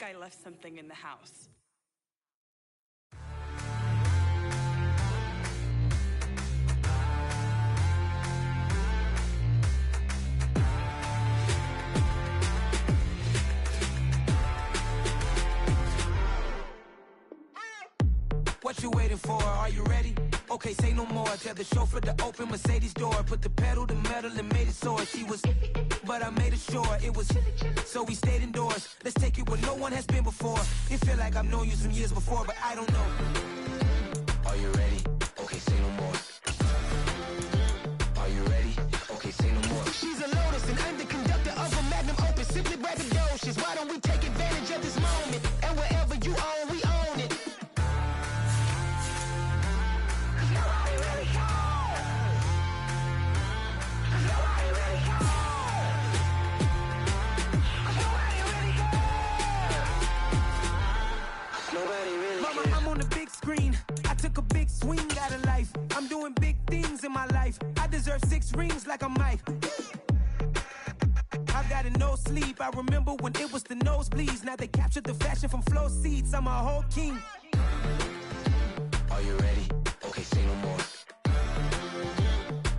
I left something in the house. What you waiting for? Are you ready? Okay, say no more. Tell the chauffeur to open Mercedes door. Put the pedal to metal and made it soar. She was, but I made it sure it was. So we stayed indoors. Let's take it where no one has been before. It feel like I've known you some years before, but I don't know. Are you ready? Okay, say no more. Are you ready? Okay, say no more. She's a Lotus and I'm the conductor of a Magnum Opus. Simply braggadocious. Why don't we take advantage of this moment? And wherever you own, we own it. I'm on the big screen. I took a big swing out of life. I'm doing big things in my life. I deserve 6 rings like a Mike. I've got no sleep. I remember when it was the nosebleeds. Now they captured the fashion from flow seats. I'm a whole king. Are you ready? Okay, say no more.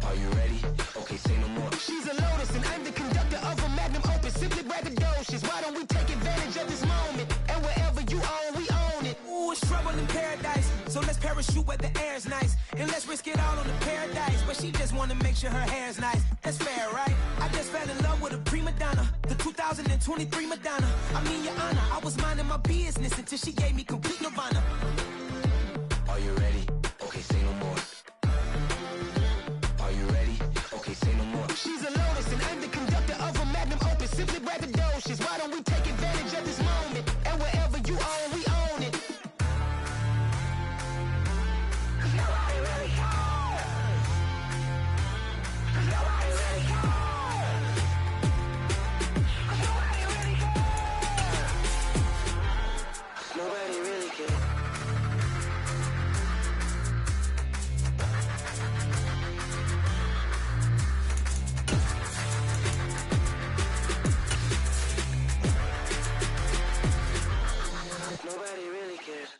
Are you ready? Okay, say no more. She's a Lotus and I'm the conductor of a Magnum Opus. Simply braggadocious. Why don't we take advantage of this moment? And wherever you own, we own it. Ooh, it's trouble in paradise. So let's parachute where the air's nice. And let's risk it all on the paradise. But she just wanna make sure her hair's nice. That's fair, right? I just fell in love with a prima donna. The 2023 Madonna. I mean, your honor, I was minding my business until she gave me complete nirvana. Are you ready? Okay, say no more. Are you ready? Okay, say no more. She's a Lotus and I'm the conductor of a Magnum Opus. Simply braggadocious. Why don't we take advantage of this moment? And wherever you own, we own it. Nobody really cares. Nobody really cares. Nobody really cares. Nobody really cares. Nobody really cares.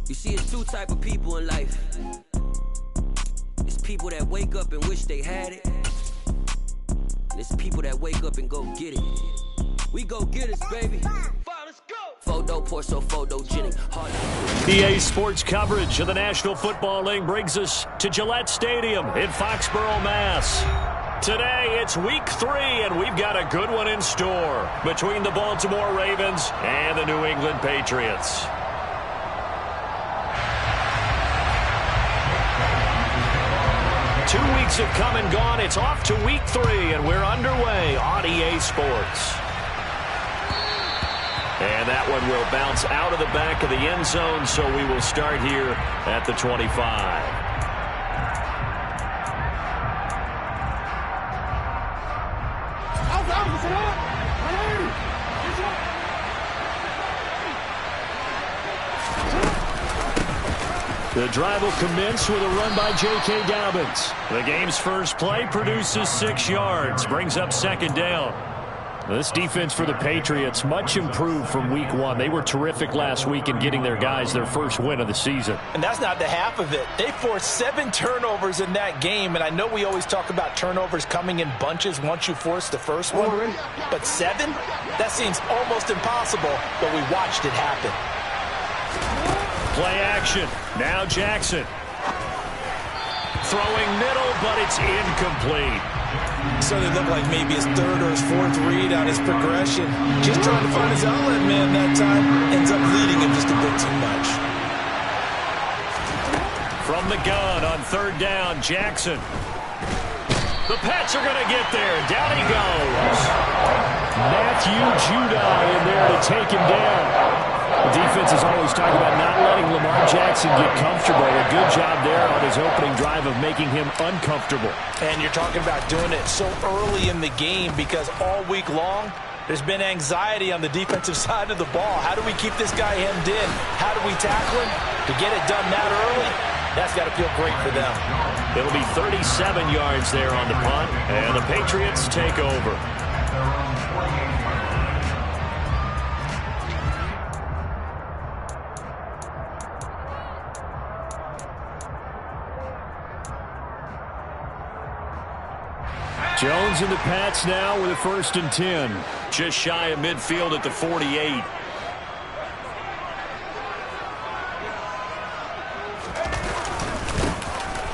You see, it's 2 type of people in life. It's people that wake up and wish they had it. And it's people that wake up and go get it. We go get it, baby. Let's go. Photo, Porso, photogenic. EA Sports coverage of the National Football League brings us to Gillette Stadium in Foxborough, Mass. Today, it's week 3, and we've got a good one in store between the Baltimore Ravens and the New England Patriots. Two weeks have come and gone. It's off to week 3, and we're underway on EA Sports. And that one will bounce out of the back of the end zone, so we will start here at the 25. The drive will commence with a run by J.K. Dobbins. The game's first play produces 6 yards, brings up 2nd down. This defense for the Patriots, much improved from week 1. They were terrific last week in getting their guys their first win of the season. And that's not the half of it. They forced 7 turnovers in that game, and I know we always talk about turnovers coming in bunches once you force the first one. But 7? That seems almost impossible, but we watched it happen. Play action. Now Jackson. Throwing middle, but it's incomplete. So they look like maybe his 3rd or his 4th read on his progression. Just trying to find his outlet man that time. Ends up leading him just a bit too much. From the gun on 3rd down, Jackson. The Pats are going to get there. Down he goes. Matthew Judon in there to take him down. The defense is always talking about not letting Lamar Jackson get comfortable. A good job there on his opening drive of making him uncomfortable. And you're talking about doing it so early in the game because all week long, there's been anxiety on the defensive side of the ball. How do we keep this guy hemmed in? How do we tackle him? To get it done that early, That's got to feel great for them. It'll be 37 yards there on the punt, and the Patriots take over. Jones and the Pats now with a 1st and 10. Just shy of midfield at the 48.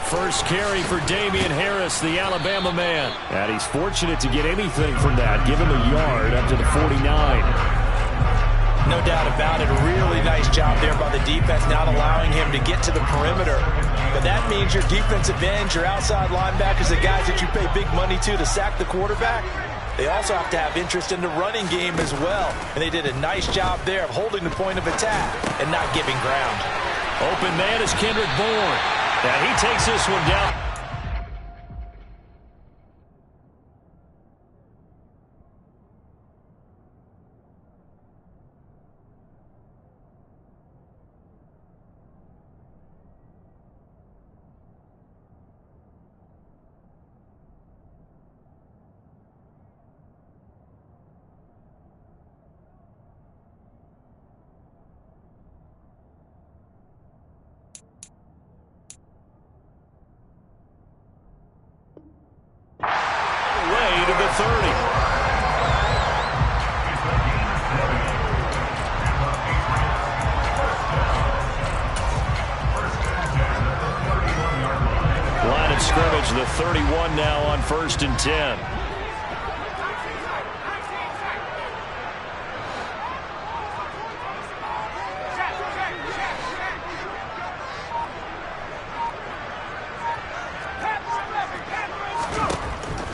First carry for Damian Harris, the Alabama man. And he's fortunate to get anything from that. Give him a yard up to the 49. No doubt about it. A really nice job there by the defense, not allowing him to get to the perimeter. But that means your defensive ends, your outside linebackers, the guys that you pay big money to sack the quarterback, they also have to have interest in the running game as well. And they did a nice job there of holding the point of attack and not giving ground. Open man is Kendrick Bourne. And he takes this one down. Way to the 30. Line of scrimmage, the 31 now on 1st and 10.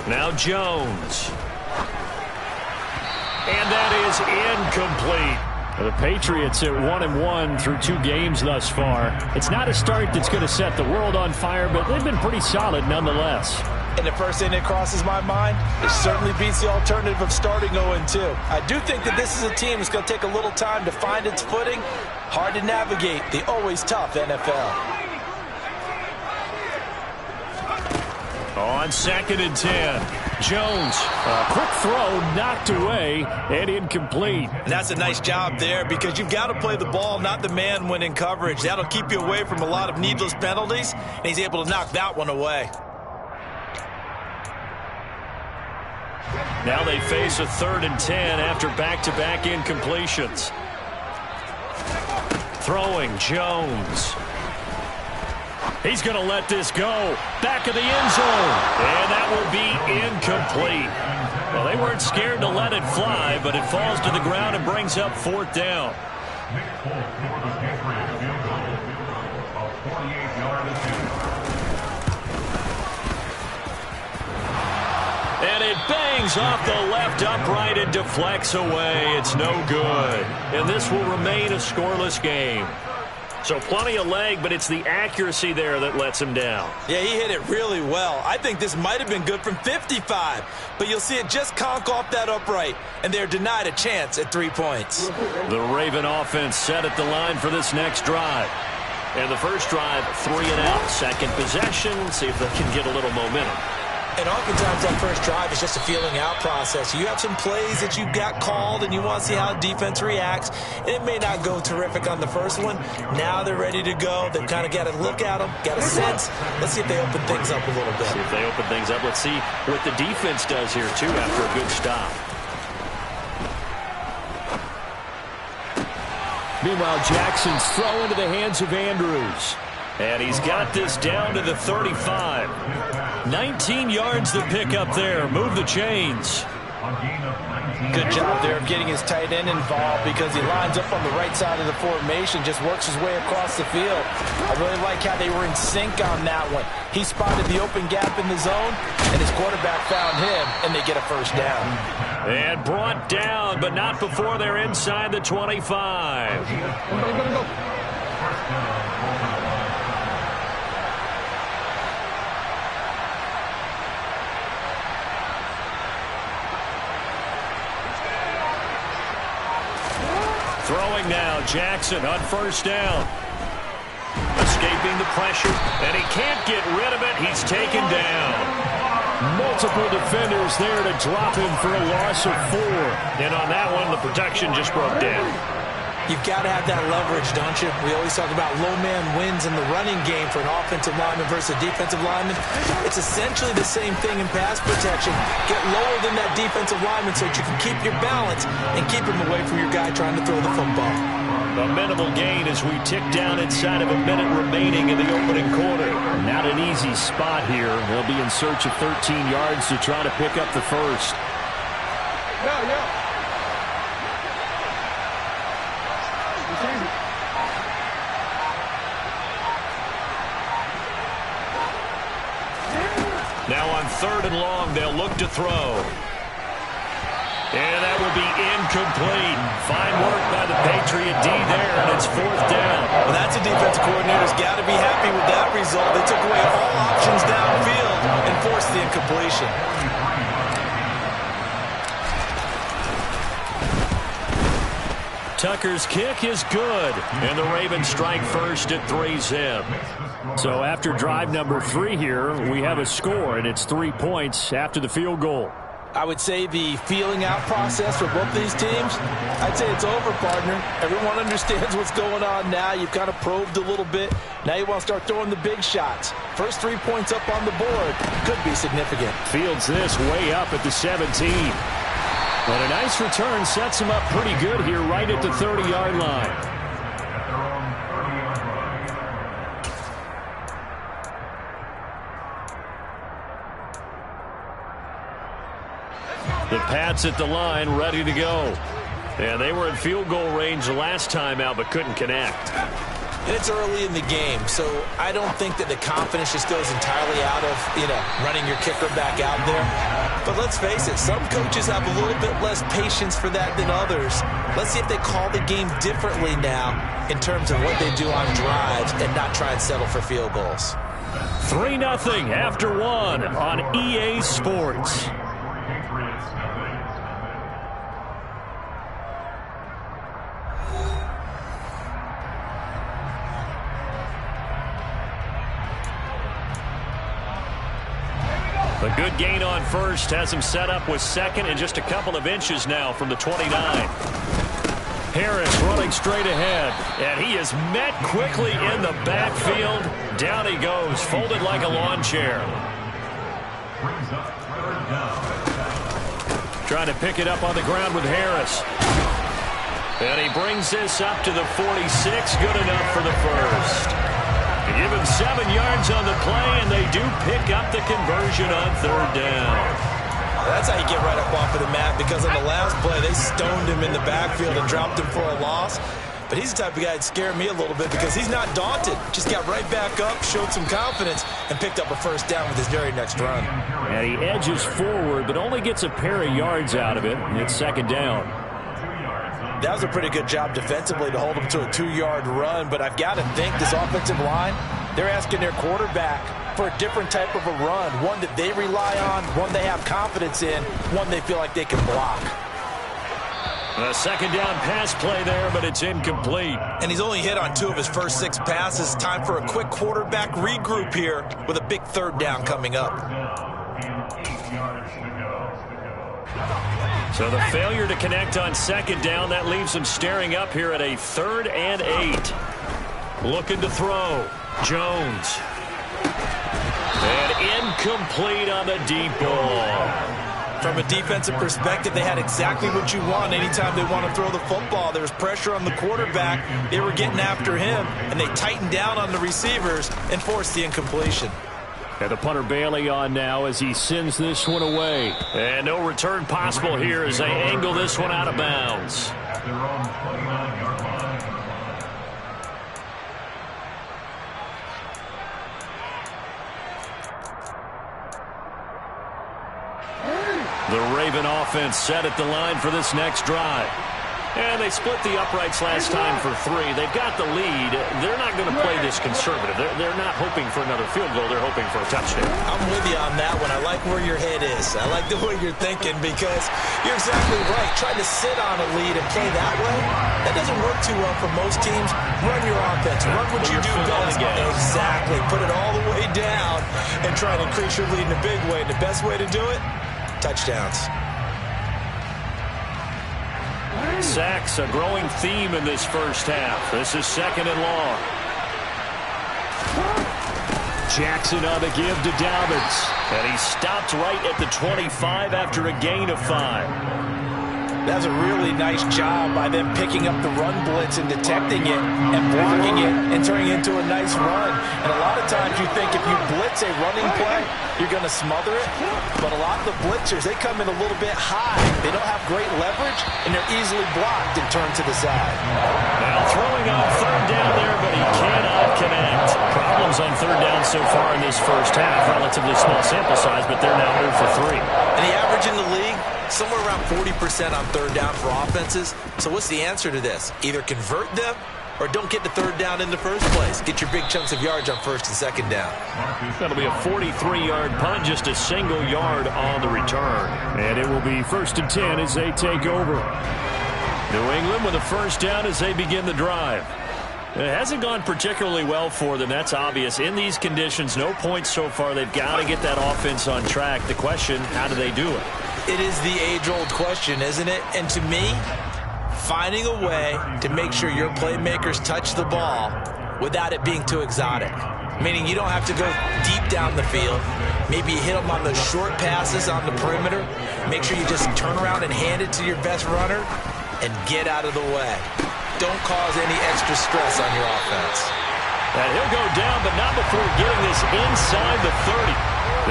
Now Jones. And that is incomplete. The Patriots at 1-1 through 2 games thus far. It's not a start that's going to set the world on fire, but they've been pretty solid nonetheless. And the first thing that crosses my mind, it certainly beats the alternative of starting 0-2. I do think that this is a team that's going to take a little time to find its footing. Hard to navigate the always tough NFL. On 2nd and 10. Jones, a quick throw, knocked away, and incomplete. And that's a nice job there because you've got to play the ball, not the man when in coverage. That'll keep you away from a lot of needless penalties, and he's able to knock that one away. Now they face a 3rd and 10 after back-to-back incompletions. Throwing Jones. He's going to let this go. Back of the end zone. And that will be incomplete. Well, they weren't scared to let it fly, but it falls to the ground and brings up 4th down. And it bangs off the left upright and deflects away. It's no good. And this will remain a scoreless game. So plenty of leg, but it's the accuracy there that lets him down. Yeah, he hit it really well. I think this might have been good from 55, but you'll see it just conk off that upright, and they're denied a chance at 3 points. The Raven offense set at the line for this next drive. And the first drive, 3 and out. Second possession, see if they can get a little momentum. And oftentimes that first drive is just a feeling out process. You have some plays that you got called and you want to see how the defense reacts. It may not go terrific on the first one. Now they're ready to go. They've kind of got to look at them, got a sense. Let's see if they open things up a little bit. See if they open things up. Let's see what the defense does here, too, after a good stop. Meanwhile, Jackson's throw into the hands of Andrews. And he's got this down to the 35. 19 yards to pick up there. Move the chains. Good job there of getting his tight end involved because he lines up on the right side of the formation, just works his way across the field. I really like how they were in sync on that one. He spotted the open gap in the zone, and his quarterback found him, and they get a first down. And brought down, but not before they're inside the 25. Throwing now, Jackson on first down. escaping the pressure, and he can't get rid of it. He's taken down. Multiple defenders there to drop him for a loss of 4. And on that one, the protection just broke down. You've got to have that leverage, don't you? We always talk about low man wins in the running game for an offensive lineman versus a defensive lineman. It's essentially the same thing in pass protection. Get lower than that defensive lineman so that you can keep your balance and keep him away from your guy trying to throw the football. A minimal gain as we tick down inside of a minute remaining in the opening quarter. Not an easy spot here. They'll be in search of 13 yards to try to pick up the first. Now on 3rd and long, they'll look to throw. And that will be incomplete. Fine work by the Patriot D there, and it's 4th down. Well, that's a defensive coordinator's got to be happy with that result. They took away all options downfield and forced the incompletion. Tucker's kick is good, and the Ravens strike first at 3-zip. So after drive number 3 here, we have a score, and it's 3 points after the field goal. I would say the feeling out process for both these teams, I'd say it's over, partner. Everyone understands what's going on now. You've kind of probed a little bit. Now you want to start throwing the big shots. First 3 points up on the board could be significant. Fields this way up at the 17. But a nice return sets him up pretty good here right at the 30-yard line. The Pats at the line, ready to go. And they were in field goal range the last time out, but couldn't connect. And it's early in the game, so I don't think that the confidence just goes entirely out of, running your kicker back out there. But let's face it, some coaches have a little bit less patience for that than others. Let's see if they call the game differently now in terms of what they do on drives and not try and settle for field goals. 3-0 after 1 on EA Sports. A good gain on first has him set up with 2nd and just a couple of inches now from the 29. Harris running straight ahead, and he is met quickly in the backfield. Down he goes, folded like a lawn chair. Trying to pick it up on the ground with Harris. And he brings this up to the 46, good enough for the first. Give him 7 yards on the play, and they do pick up the conversion on 3rd down. That's how you get right up off of the mat, because on the last play, they stoned him in the backfield and dropped him for a loss. But he's the type of guy that scared me a little bit because he's not daunted. Just got right back up, showed some confidence, and picked up a 1st down with his very next run. And he edges forward, but only gets a pair of yards out of it, and it's 2nd down. That was a pretty good job defensively to hold him to a 2-yard run, but I've got to think this offensive line, they're asking their quarterback for a different type of a run, one that they rely on, one they have confidence in, one they feel like they can block. A 2nd down pass play there, but it's incomplete. And he's only hit on 2 of his first 6 passes. Time for a quick quarterback regroup here with a big 3rd down coming up. So the failure to connect on 2nd down, that leaves him staring up here at a 3rd and 8. Looking to throw. Jones. And incomplete on the deep ball. From a defensive perspective, they had exactly what you want anytime they want to throw the football. There was pressure on the quarterback. They were getting after him, and they tightened down on the receivers and forced the incompletion. And the punter Bailey on now as he sends this one away. And no return possible here as they angle this one out of bounds. The Raven offense set at the line for this next drive. And they split the uprights last time for 3. They've got the lead. They're not going to play this conservative. They're not hoping for another field goal. They're hoping for a touchdown. I'm with you on that one. I like where your head is. I like the way you're thinking because you're exactly right. Trying to sit on a lead and play that way, that doesn't work too well for most teams. Run your offense. Run what you do best. Exactly. Put it all the way down and try to increase your lead in a big way. And the best way to do it, touchdowns. Sacks, a growing theme in this first half. This is 2nd and long. Jackson on the give to Dobbins. And he stopped right at the 25 after a gain of 5. That's a really nice job by them picking up the run blitz and detecting it and blocking it and turning it into a nice run. And a lot of times you think if you blitz a running play, you're going to smother it. But a lot of the blitzers, they come in a little bit high. They don't have great leverage, and they're easily blocked and turned to the side. Now throwing on 3rd down there, but he cannot connect. Problems on 3rd down so far in this first half. Relatively small sample size, but they're now 0 for 3. And the average in the league, somewhere around 40% on 3rd down for offenses. So what's the answer to this? Either convert them or don't get to 3rd down in the first place. Get your big chunks of yards on 1st and 2nd down. That'll be a 43-yard punt, just a single yard on the return. And it will be 1st and 10 as they take over. New England with a 1st down as they begin the drive. It hasn't gone particularly well for them. That's obvious. In these conditions, no points so far. They've got to get that offense on track. The question, how do they do it? It is the age-old question, isn't it? And to me, finding a way to make sure your playmakers touch the ball without it being too exotic. Meaning you don't have to go deep down the field. Maybe you hit them on those short passes on the perimeter. Make sure you just turn around and hand it to your best runner and get out of the way. Don't cause any extra stress on your offense. And he'll go down, but not before getting this inside the 30.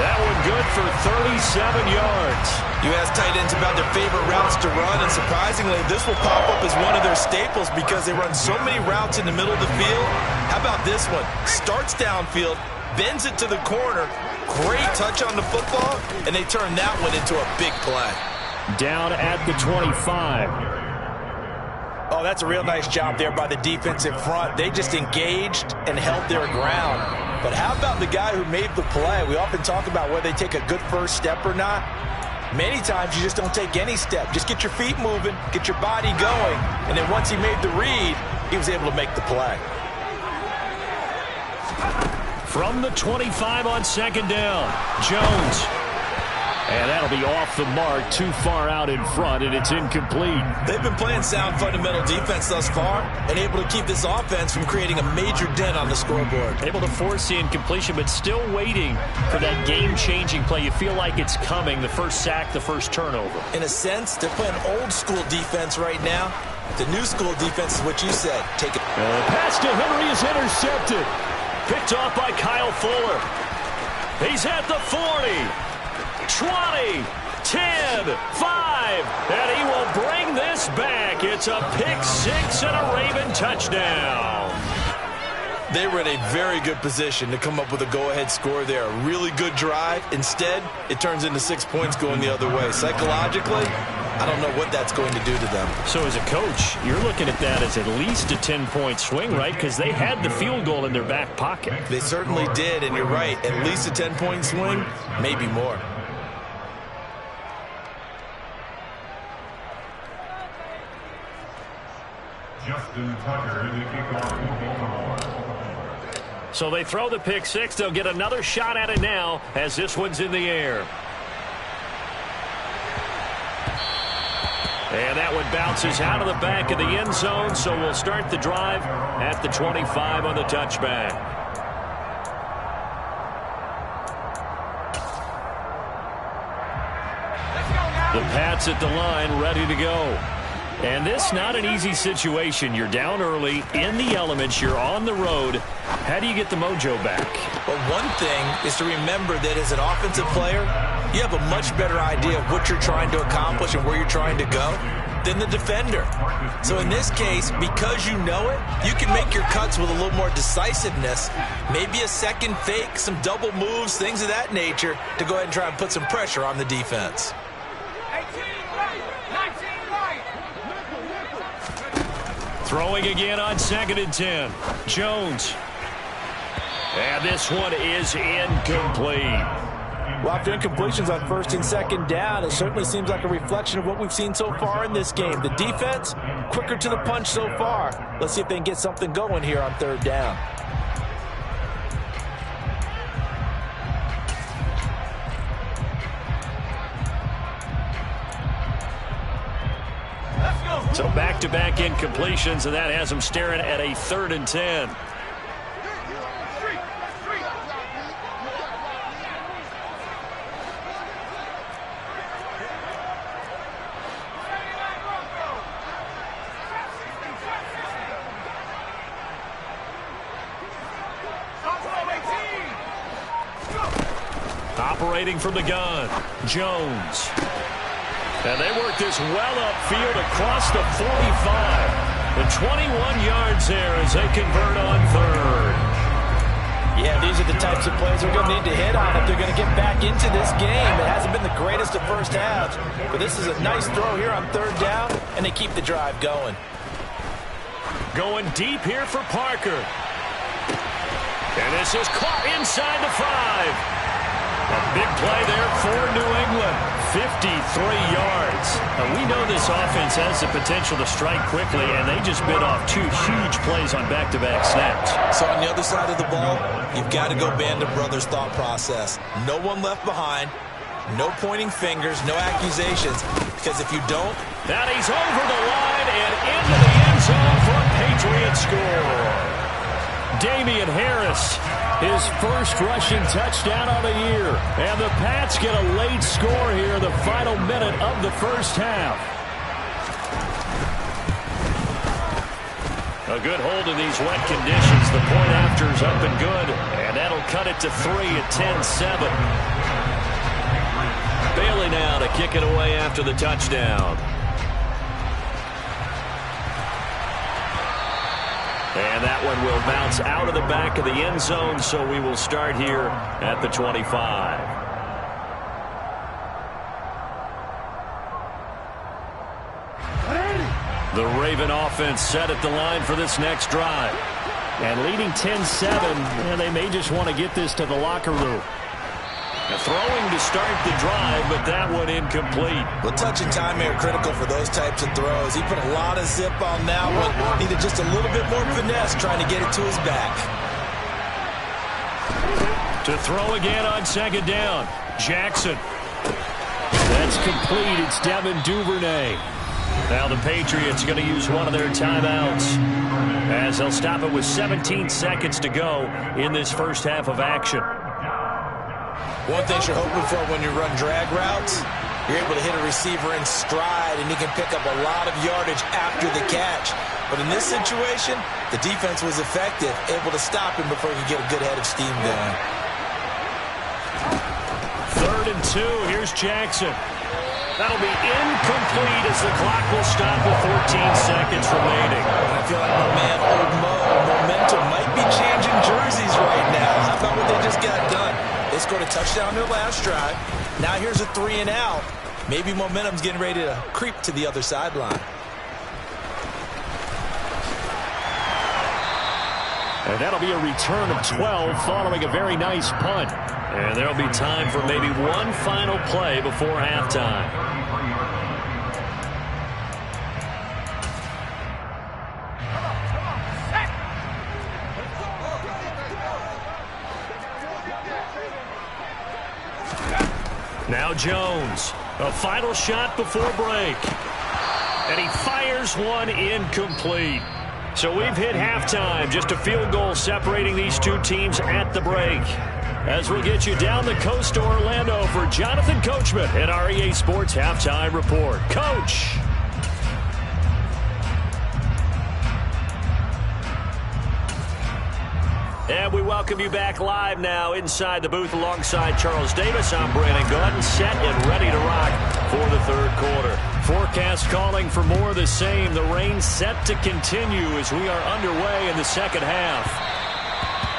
That one good for 37 yards. You ask tight ends about their favorite routes to run, and surprisingly, this will pop up as one of their staples because they run so many routes in the middle of the field. How about this one? Starts downfield, bends it to the corner, great touch on the football, and they turn that one into a big play. Down at the 25. Oh, that's a real nice job there by the defense in front. They just engaged and held their ground. But how about the guy who made the play? We often talk about whether they take a good first step or not. Many times you just don't take any step. Just get your feet moving, get your body going, and then once he made the read, he was able to make the play. From the 25 on 2nd down, Jones. And that'll be off the mark, too far out in front, and it's incomplete. They've been playing sound fundamental defense thus far and able to keep this offense from creating a major dent on the scoreboard. Able to force the incompletion, but still waiting for that game-changing play. You feel like it's coming, the first sack, the first turnover. In a sense, they're playing old-school defense right now. The new-school defense is what you said. Take it. Pass to Henry is intercepted. Picked off by Kyle Fuller. He's at the 40. 20, 10, 5, and he will bring this back. It's a pick 6 and a Raven touchdown. They were in a very good position to come up with a go-ahead score there. A really good drive. Instead, it turns into 6 points going the other way. Psychologically, I don't know what that's going to do to them. So as a coach, you're looking at that as at least a 10-point swing, right? Because they had the field goal in their back pocket. They certainly did, and you're right. At least a 10-point swing, maybe more. Justin Tucker, the kickoff. So they throw the pick 6. They'll get another shot at it now as this one's in the air. And that one bounces out of the back of the end zone, so we'll start the drive at the 25 on the touchback. The Pats at the line, ready to go. And this not an easy situation. You're down early, in the elements, you're on the road. How do you get the mojo back? Well, one thing is to remember that as an offensive player, you have a much better idea of what you're trying to accomplish and where you're trying to go than the defender. So in this case, because you know it, you can make your cuts with a little more decisiveness, maybe a second fake, some double moves, things of that nature, to go ahead and try and put some pressure on the defense. Throwing again on 2nd and 10. Jones. And this one is incomplete. Well, after incompletions on first and second down, it certainly seems like a reflection of what we've seen so far in this game. The defense, quicker to the punch so far. Let's see if they can get something going here on third down. So back-to-back incompletions, and that has them staring at a 3rd and 10. Operating from the gun, Jones. And they work this well upfield across the 45. And 21 yards there as they convert on 3rd. Yeah, these are the types of plays they're going to need to hit on if they're going to get back into this game. It hasn't been the greatest of first halves, but this is a nice throw here on 3rd down, and they keep the drive going. Going deep here for Parker. And this is caught inside the 5. A big play there for New England. 53 yards. Now, we know this offense has the potential to strike quickly, and they just bit off 2 huge plays on back-to-back snaps. So on the other side of the ball, you've got to go Band of Brothers thought process. No one left behind. No pointing fingers. No accusations. Because if you don't... That he's over the line and into the end zone for a Patriot score. Damian Harris, his first rushing touchdown of the year. And the Pats get a late score here in the final minute of the first half. A good hold in these wet conditions. The point after's up and good. And that'll cut it to 3 at 10-7. Bailey now to kick it away after the touchdown. And that one will bounce out of the back of the end zone, so we will start here at the 25. The Raven offense set at the line for this next drive. And leading 10-7, and they may just want to get this to the locker room. Now throwing to start the drive, but that one incomplete. Well, touch and time are critical for those types of throws. He put a lot of zip on that one. Needed just a little bit more finesse trying to get it to his back. To throw again on 2nd down. Jackson. That's complete. It's Devin Duvernay. Now the Patriots are going to use one of their timeouts as they'll stop it with 17 seconds to go in this first half of action. One thing you're hoping for when you run drag routes, you're able to hit a receiver in stride, and he can pick up a lot of yardage after the catch. But in this situation, the defense was effective, able to stop him before he could get a good head of steam going. 3rd and 2. Here's Jackson. That'll be incomplete as the clock will stop with 14 seconds remaining. I feel like my man, Old Mo, momentum might be changing jerseys right now. How about what they just got done? They scored a touchdown their last drive. Now here's a 3 and out. Maybe momentum's getting ready to creep to the other sideline. And that'll be a return of 12 following a very nice punt. And there'll be time for maybe one final play before halftime. Now Jones, a final shot before break. And he fires one incomplete. So we've hit halftime, just a field goal separating these two teams at the break. As we'll get you down the coast to Orlando for Jonathan Coachman at our EA Sports Halftime Report. Coach! And we welcome you back live now inside the booth alongside Charles Davis. I'm Brandon Gordon, set and ready to rock for the third quarter. Forecast calling for more of the same. The rain set to continue as we are underway in the second half.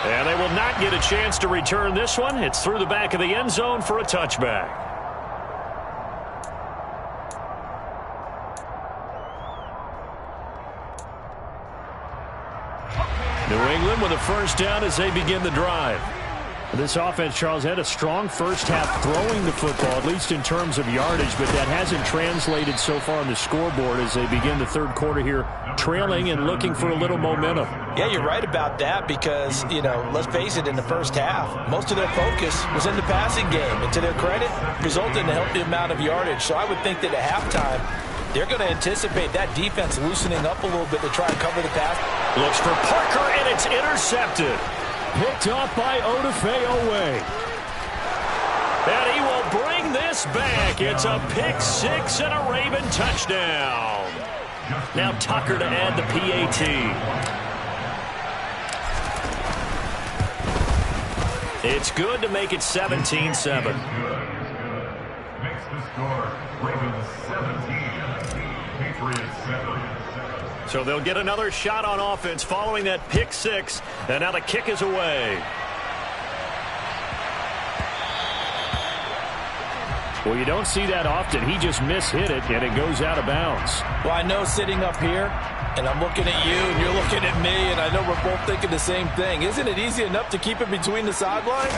And they will not get a chance to return this one. It's through the back of the end zone for a touchback. New England with a first down as they begin the drive. This offense, Charles, had a strong first half throwing the football, at least in terms of yardage, but that hasn't translated so far on the scoreboard as they begin the third quarter here, trailing and looking for a little momentum. Yeah, you're right about that because, let's face it, in the first half, most of their focus was in the passing game. And to their credit, resulted in a healthy amount of yardage. So I would think that at halftime, they're going to anticipate that defense loosening up a little bit to try and cover the pass. Looks for Parker, and it's intercepted. Picked off by Odafe Oweh. And he will bring this back. It's a pick six and a Raven touchdown. Now Tucker to add the PAT. It's good to make it 17-7. Makes the score Ravens 17, Patriots 7. So they'll get another shot on offense following that pick six. And now the kick is away. Well, you don't see that often. He just mishit it, and it goes out of bounds. Well, I know sitting up here, and I'm looking at you, and you're looking at me, and I know we're both thinking the same thing. Isn't it easy enough to keep it between the sidelines?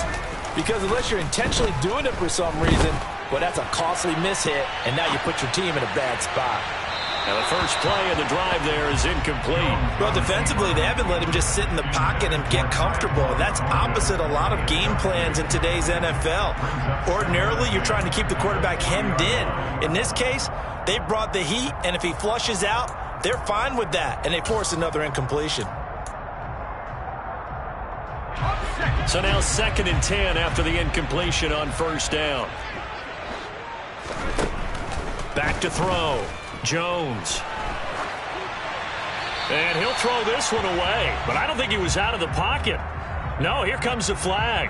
Because unless you're intentionally doing it for some reason, well, that's a costly mishit, and now you put your team in a bad spot. Now the first play of the drive there is incomplete. Well, defensively, they haven't let him just sit in the pocket and get comfortable. And that's opposite a lot of game plans in today's NFL. Ordinarily, you're trying to keep the quarterback hemmed in. In this case, they brought the heat, and if he flushes out, they're fine with that, and they force another incompletion. So now 2nd and 10 after the incompletion on first down. Back to throw. Jones. And he'll throw this one away. But I don't think he was out of the pocket. No, here comes the flag.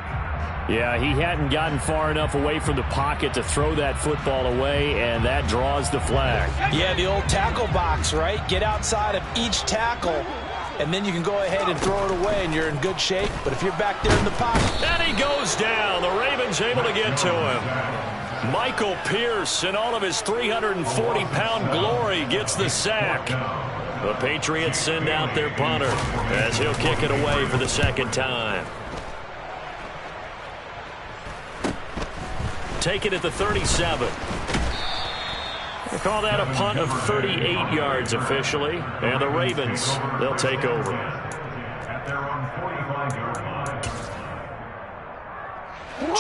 Yeah, he hadn't gotten far enough away from the pocket to throw that football away, and that draws the flag. Yeah, the old tackle box, right? Get outside of each tackle, and then you can go ahead and throw it away, and you're in good shape. But if you're back there in the pocket... And he goes down. The Ravens able to get to him. Michael Pierce, in all of his 340-pound glory, gets the sack. The Patriots send out their punter as he'll kick it away for the second time. Take it at the 37. We'll call that a punt of 38 yards officially. And the Ravens, they'll take over. At their own 45-yard line.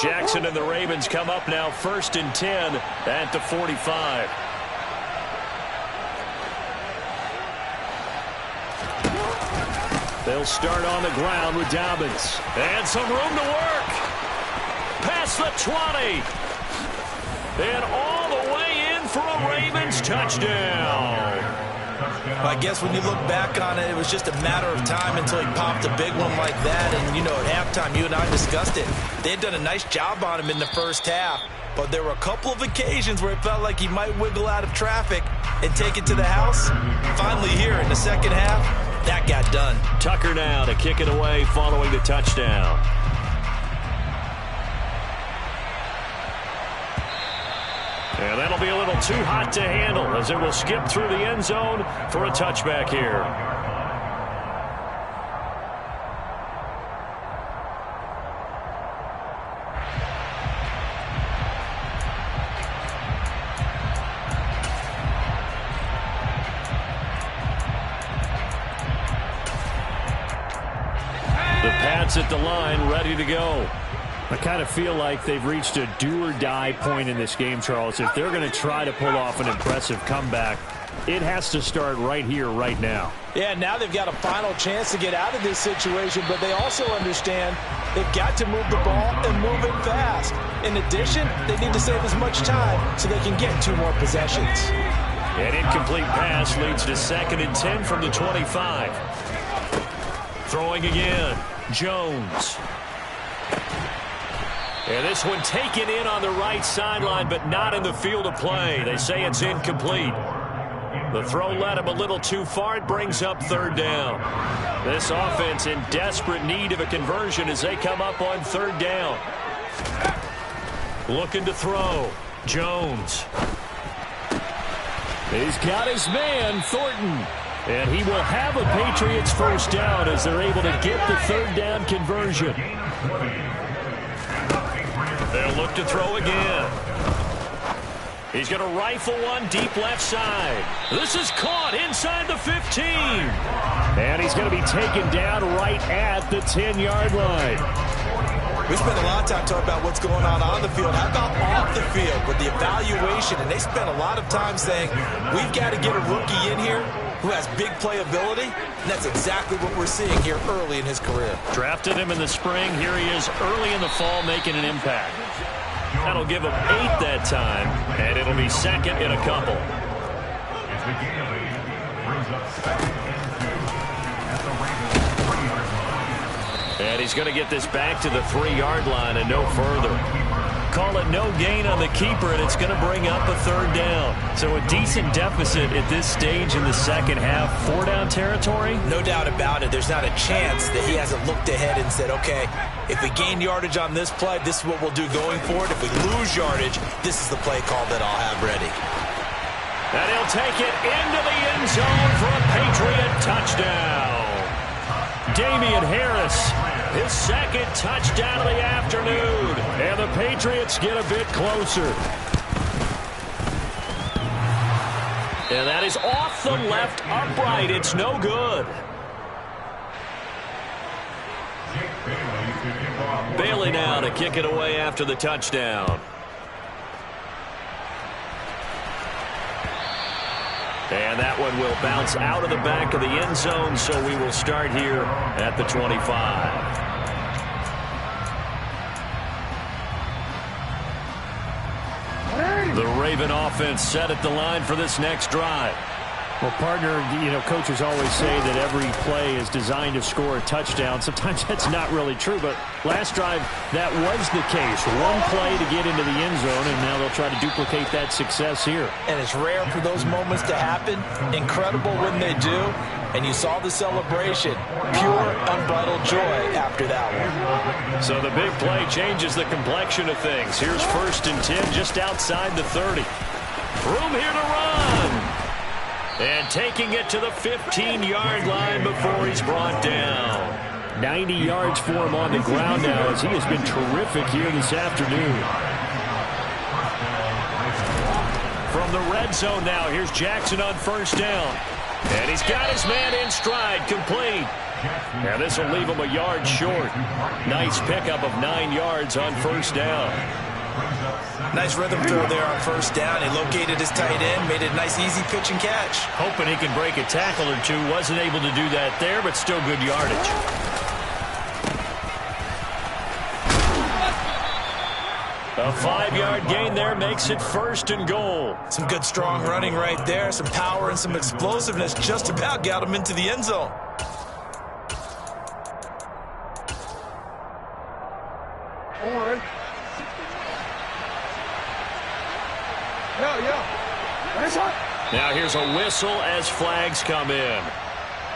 Jackson and the Ravens come up now 1st and 10 at the 45. They'll start on the ground with Dobbins. And some room to work. Past the 20. And all the way in for a Ravens touchdown. I guess when you look back on it, it was just a matter of time until he popped a big one like that. And, at halftime, you and I discussed it. They had done a nice job on him in the first half. But there were a couple of occasions where it felt like he might wiggle out of traffic and take it to the house. Finally here in the second half, that got done. Tucker now to kick it away following the touchdown. And that'll be a little too hot to handle as it will skip through the end zone for a touchback here. The Pats at the line, ready to go. I kind of feel like they've reached a do-or-die point in this game, Charles. If they're going to try to pull off an impressive comeback, it has to start right here, right now. Yeah, now they've got a final chance to get out of this situation, but they also understand they've got to move the ball and move it fast. In addition, they need to save as much time so they can get 2 more possessions. An incomplete pass leads to 2nd and 10 from the 25. Throwing again, Jones. And this one taken in on the right sideline, but not in the field of play. They say it's incomplete. The throw led him a little too far. It brings up 3rd down. This offense in desperate need of a conversion as they come up on 3rd down. Looking to throw. Jones. He's got his man, Thornton. And he will have a Patriots first down as they're able to get the 3rd down conversion. They'll look to throw again. He's going to rifle one deep left side. This is caught inside the 15. And he's going to be taken down right at the 10-yard line. We spent a lot of time talking about what's going on the field. How about off the field with the evaluation? And they spent a lot of time saying, we've got to get a rookie in here who has big playability. And that's exactly what we're seeing here early in his career. Drafted him in the spring. Here he is early in the fall making an impact. That'll give him 8 that time, and it'll be second in a couple. It's McGinley. Brings up 2nd and 2 at the Ravens 3-yard line. And he's going to get this back to the 3-yard line and no further. Call it no gain on the keeper, and it's going to bring up a 3rd down. So a decent deficit at this stage in the second half. 4-down territory? No doubt about it. There's not a chance that he hasn't looked ahead and said, okay, if we gain yardage on this play, this is what we'll do going forward. If we lose yardage, this is the play call that I'll have ready. And he'll take it into the end zone for a Patriot touchdown. Damian Harris, his 2nd touchdown of the afternoon. And the Patriots get a bit closer. And that is off the left upright. It's no good. Bailey now to kick it away after the touchdown. And that one will bounce out of the back of the end zone, so we will start here at the 25. The Raven offense set at the line for this next drive. Well, partner, coaches always say that every play is designed to score a touchdown. Sometimes that's not really true, but last drive, that was the case. One play to get into the end zone, and now they'll try to duplicate that success here. And it's rare for those moments to happen. Incredible when they do. And you saw the celebration. Pure, unbridled joy after that one. So the big play changes the complexion of things. Here's 1st and 10 just outside the 30. Room here to run. And taking it to the 15-yard line before he's brought down. 90 yards for him on the ground now as he has been terrific here this afternoon. From the red zone now, here's Jackson on 1st down. And he's got his man in stride, complete. Now this will leave him a yard short. Nice pickup of 9 yards on 1st down. Nice rhythm throw there on 1st down. He located his tight end, made it a nice easy pitch and catch. Hoping he can break a tackle or two. Wasn't able to do that there, but still good yardage. A 5-yard gain there makes it 1st and goal. Some good strong running right there. Some power and some explosiveness. Just about got him into the end zone. Now here's a whistle as flags come in.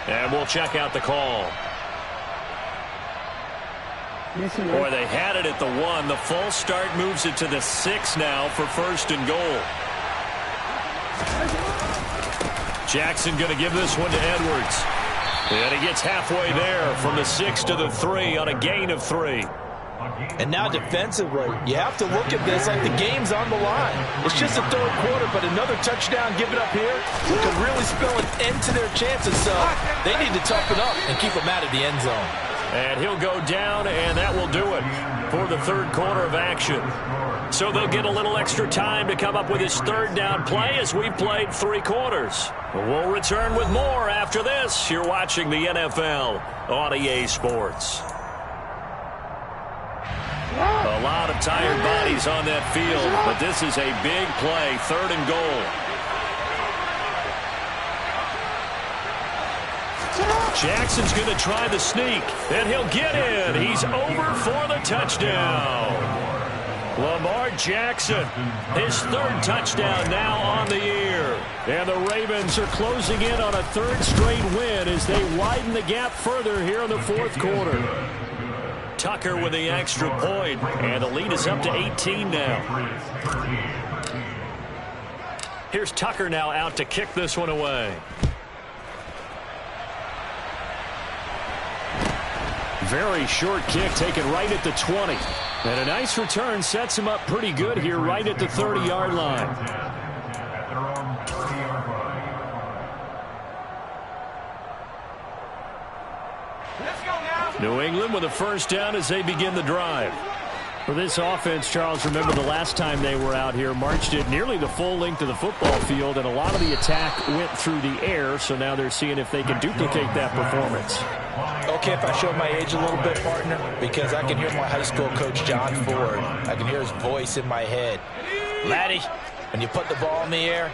And we'll check out the call. Boy, they had it at the 1. The false start moves it to the 6 now for 1st and goal. Jackson going to give this one to Edwards. And he gets halfway there from the 6 to the 3 on a gain of 3. And now defensively, you have to look at this like the game's on the line. It's just the 3rd quarter, but another touchdown given up here could really spell an end to their chances. So they need to toughen up and keep them out of the end zone. And he'll go down, and that will do it for the 3rd quarter of action. So they'll get a little extra time to come up with his 3rd down play as we've played 3 quarters. We'll return with more after this. You're watching the NFL on EA Sports. A lot of tired bodies on that field, but this is a big play, 3rd and goal. Jackson's going to try the sneak, and he'll get in. He's over for the touchdown. Lamar Jackson, his 3rd touchdown now on the year. And the Ravens are closing in on a 3rd straight win as they widen the gap further here in the 4th quarter. Tucker with the extra point, and the lead is up to 18 now. Here's Tucker now out to kick this one away. Very short kick taken right at the 20. And a nice return sets him up pretty good here right at the 30-yard line. At their own 30-yard line. Let's go now. New England with a first down as they begin the drive. For this offense, Charles, remember the last time they were out here, marched it nearly the full length of the football field, and a lot of the attack went through the air, so now they're seeing if they can duplicate that performance. Okay, if I show my age a little bit, partner, because I can hear my high school coach, John Ford. I can hear his voice in my head. Laddie, when you put the ball in the air,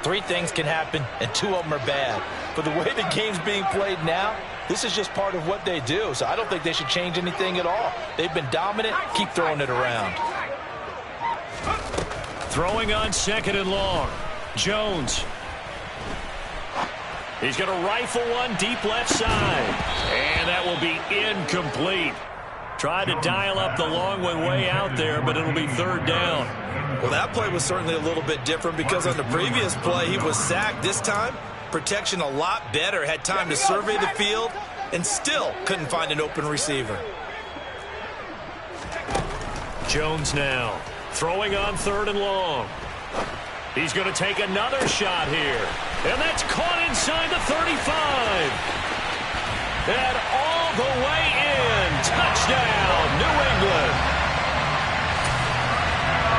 3 things can happen, and 2 of them are bad. But the way the game's being played now, this is just part of what they do, so I don't think they should change anything at all. They've been dominant. Keep throwing it around. Throwing on 2nd and long. Jones. He's going to rifle one deep left side. And that will be incomplete. Tried to dial up the long one way out there, but it'll be 3rd down. Well, that play was certainly a little bit different because on the previous play, he was sacked. This time, protection a lot better. Had time to survey the field and still couldn't find an open receiver. Jones now throwing on 3rd and long. He's going to take another shot here. And that's caught inside the 35. And all the way in. Touchdown, New England.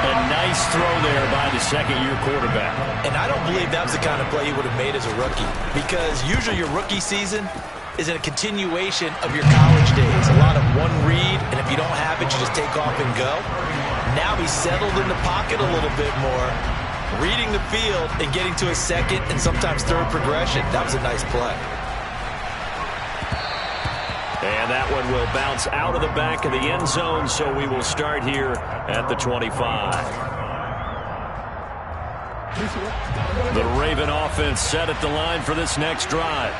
A nice throw there by the 2nd-year quarterback. And I don't believe that was the kind of play he would have made as a rookie, because usually your rookie season is a continuation of your college days. A lot of one read, and if you don't have it, you just take off and go. Now he's settled in the pocket a little bit more, reading the field and getting to his 2nd and sometimes 3rd progression. That was a nice play. And that one will bounce out of the back of the end zone, so we will start here at the 25. The Raven offense set at the line for this next drive.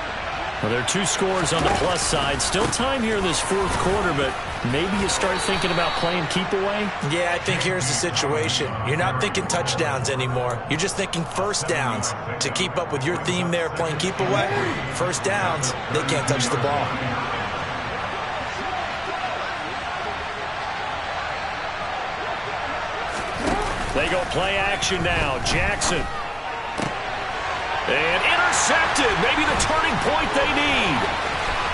Well, there are 2 scores on the plus side. Still time here in this 4th quarter, but maybe you start thinking about playing keep away? Yeah, I think here's the situation. You're not thinking touchdowns anymore. You're just thinking first downs. To keep up with your theme there, playing keep away, first downs, they can't touch the ball. They go play action now. Jackson. And intercepted. Maybe the turning point they need.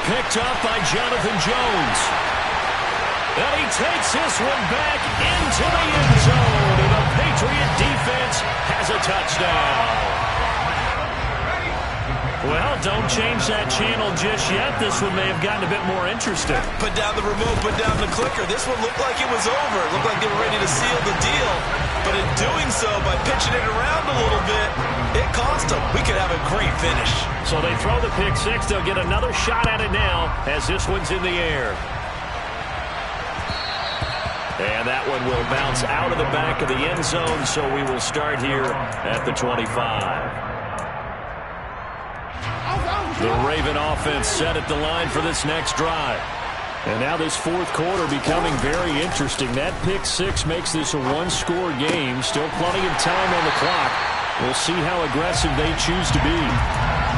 Picked up by Jonathan Jones. And he takes this one back into the end zone. And the Patriot defense has a touchdown. Well, don't change that channel just yet. This one may have gotten a bit more interesting. Put down the remote, put down the clicker. This one looked like it was over. It looked like they were ready to seal the deal. But in doing so, by pitching it around a little bit, it cost them. We could have a great finish. So they throw the pick 6. They'll get another shot at it now as this one's in the air. And that one will bounce out of the back of the end zone, so we will start here at the 25. The Raven offense set at the line for this next drive. And now this 4th quarter becoming very interesting. That pick 6 makes this a 1-score game. Still plenty of time on the clock. We'll see how aggressive they choose to be.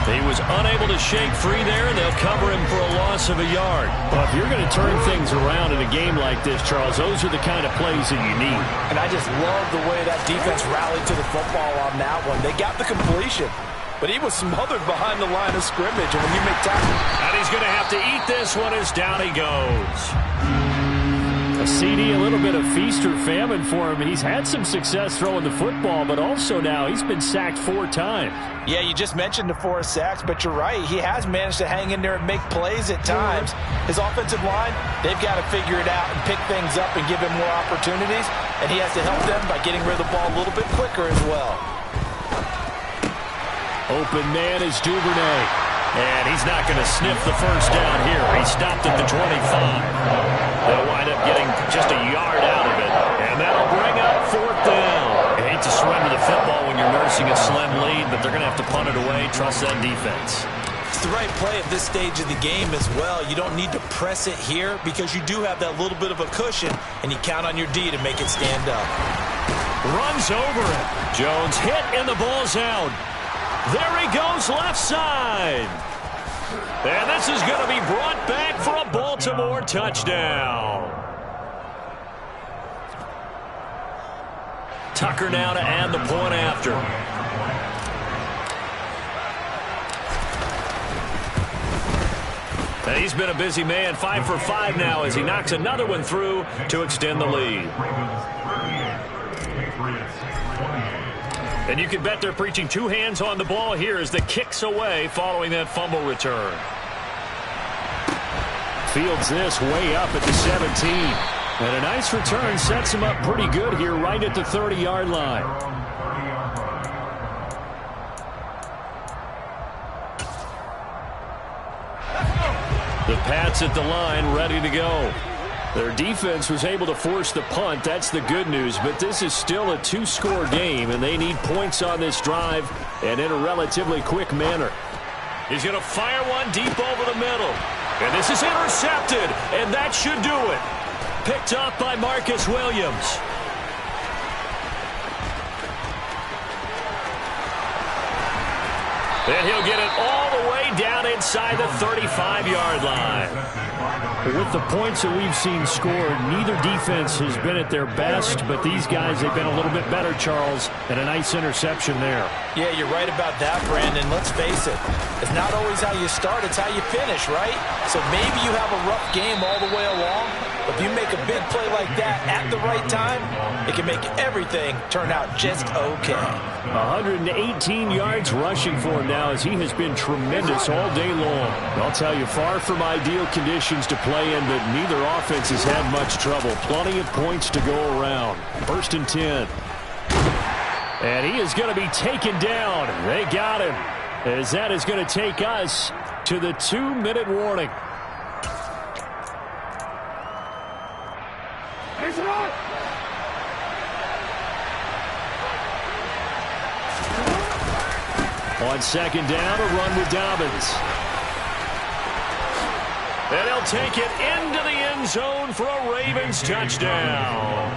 He was unable to shake free there, and they'll cover him for a loss of a yard. Well, if you're going to turn things around in a game like this, Charles, those are the kind of plays that you need. And I just love the way that defense rallied to the football on that one. They got the completion, but he was smothered behind the line of scrimmage. And when you make tackle, and he's going to have to eat this one as down he goes. A CD, a little bit of feast or famine for him. He's had some success throwing the football, but also now he's been sacked 4 times. Yeah, you just mentioned the 4 sacks, but you're right. He has managed to hang in there and make plays at times. His offensive line, they've got to figure it out and pick things up and give him more opportunities, and he has to help them by getting rid of the ball a little bit quicker as well. Open man is Duvernay. And he's not going to sniff the first down here. He stopped at the 25. They'll wind up getting just a yard out of it. And that'll bring up 4th down. You hate to surrender the football when you're nursing a slim lead, but they're going to have to punt it away. Trust that defense. It's the right play at this stage of the game as well. You don't need to press it here because you do have that little bit of a cushion, and you count on your D to make it stand up. Runs over it. Jones hit, and the ball's out. There he goes left side. And this is going to be brought back for a Baltimore touchdown. Tucker now to add the point after. And he's been a busy man, 5 for 5 now as he knocks another one through to extend the lead. And you can bet they're preaching two hands on the ball here as the kick's away following that fumble return. Fields this way up at the 17. And a nice return sets him up pretty good here right at the 30-yard line. The Pats at the line ready to go. Their defense was able to force the punt. That's the good news. But this is still a two-score game, and they need points on this drive and in a relatively quick manner. He's going to fire one deep over the middle. And this is intercepted, and that should do it. Picked up by Marcus Williams. And he'll get it all the way down inside the 35-yard line. With the points that we've seen scored, neither defense has been at their best, but these guys, they've been a little bit better, Charles, and a nice interception there. Yeah, you're right about that, Brandon. Let's face it. It's not always how you start, it's how you finish, right? So maybe you have a rough game all the way along, but if you make a big play like that at the right time, it can make everything turn out just okay. 118 yards rushing for him now as he has been tremendous all day long. I'll tell you, far from ideal conditions to play in, but neither offense has had much trouble. Plenty of points to go around. 1st and 10. And he is going to be taken down. They got him, as that is going to take us to the 2-minute warning. On 2nd down, a run with Dobbins. And he'll take it into the end zone for a Ravens touchdown.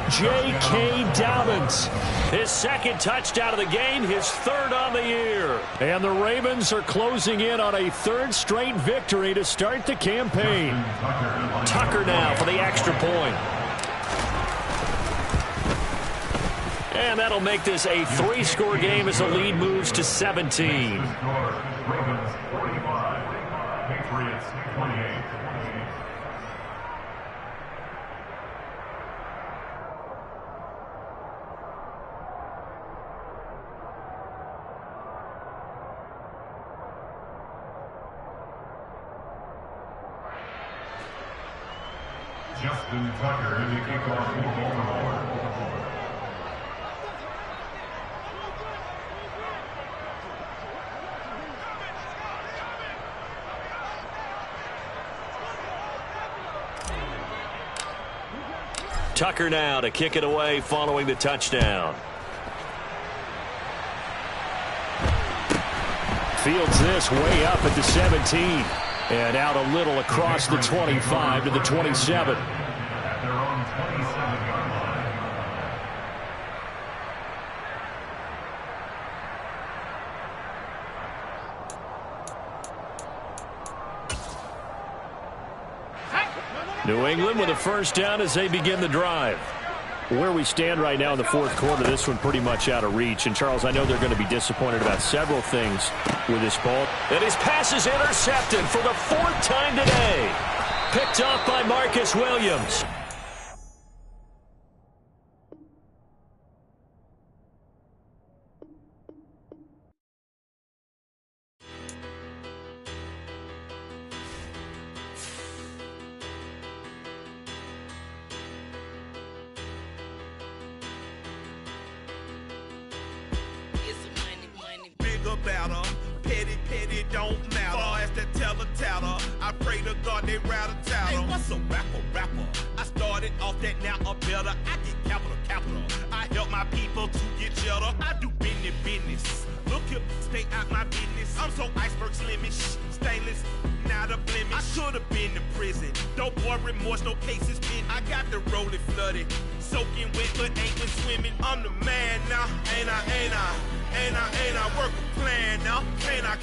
J.K. Dobbins, his 2nd touchdown of the game, his 3rd on the year. And the Ravens are closing in on a 3rd straight victory to start the campaign. Tucker now for the extra point. And that'll make this a 3-score game as the lead moves to 17. Ravens 45, Patriots 28. Justin Tucker in the kickoff for Baltimore. Tucker now to kick it away following the touchdown. Fields this way up at the 17. And out a little across the 25 to the 27. At their own 27-yard line. New England with a 1st down as they begin the drive. Where we stand right now in the 4th quarter, this one pretty much out of reach. And, Charles, I know they're going to be disappointed about several things with this ball. And his pass is intercepted for the 4th time today. Picked off by Marcus Williams. About her. Petty, don't matter. Far as that teller, I pray to God they rattle tattle. Hey, what's a rapper? I started off that, now I'm better. I get capital. I help my people to get cheddar. I do business. Look here, stay out my business. I'm so iceberg slimish, stainless, not a blemish. I should've been in prison. Don't boy remorse, no cases pinned. I got the rolling flooded, soaking wet, but ain't been swimming. I'm the man now, ain't I? Work a plan now, can't I?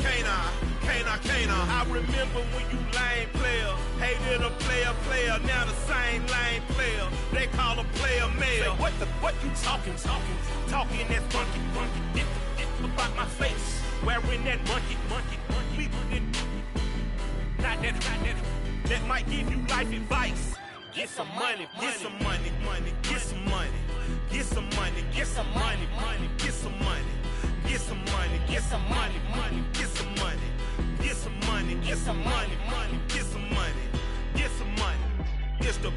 I remember when you lame player, hated a player, now the same lame player. They call a player male. What you talking that funky, it about my face, wearing that monkey. Not that might give you life advice. Get some money, get some money, get some money, get some money, get some money, get some money, get some money, get some money, get some money, get some money, get some money, get some money, get some money. It's the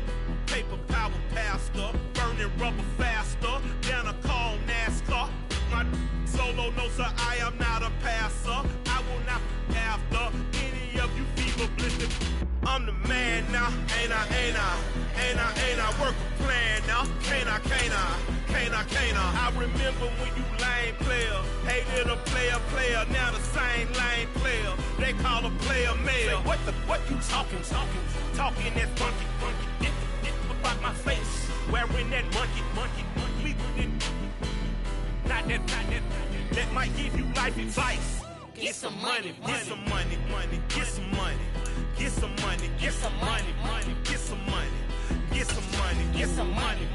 paper power pastor, burning rubber faster than a call NASCAR. My solo no sir, I am not a passer. I will not after any of you fever blistered. I'm the man now, ain't I work a plan now, can't I? I remember when you lame player, hated a player, now the same lame player, they call a player male. What you talking that funky, it about my face, wearing that monkey, not that might give you life advice. Get some money, get some money, get some money. Get some money, get some money, get some money, get some money, get some money,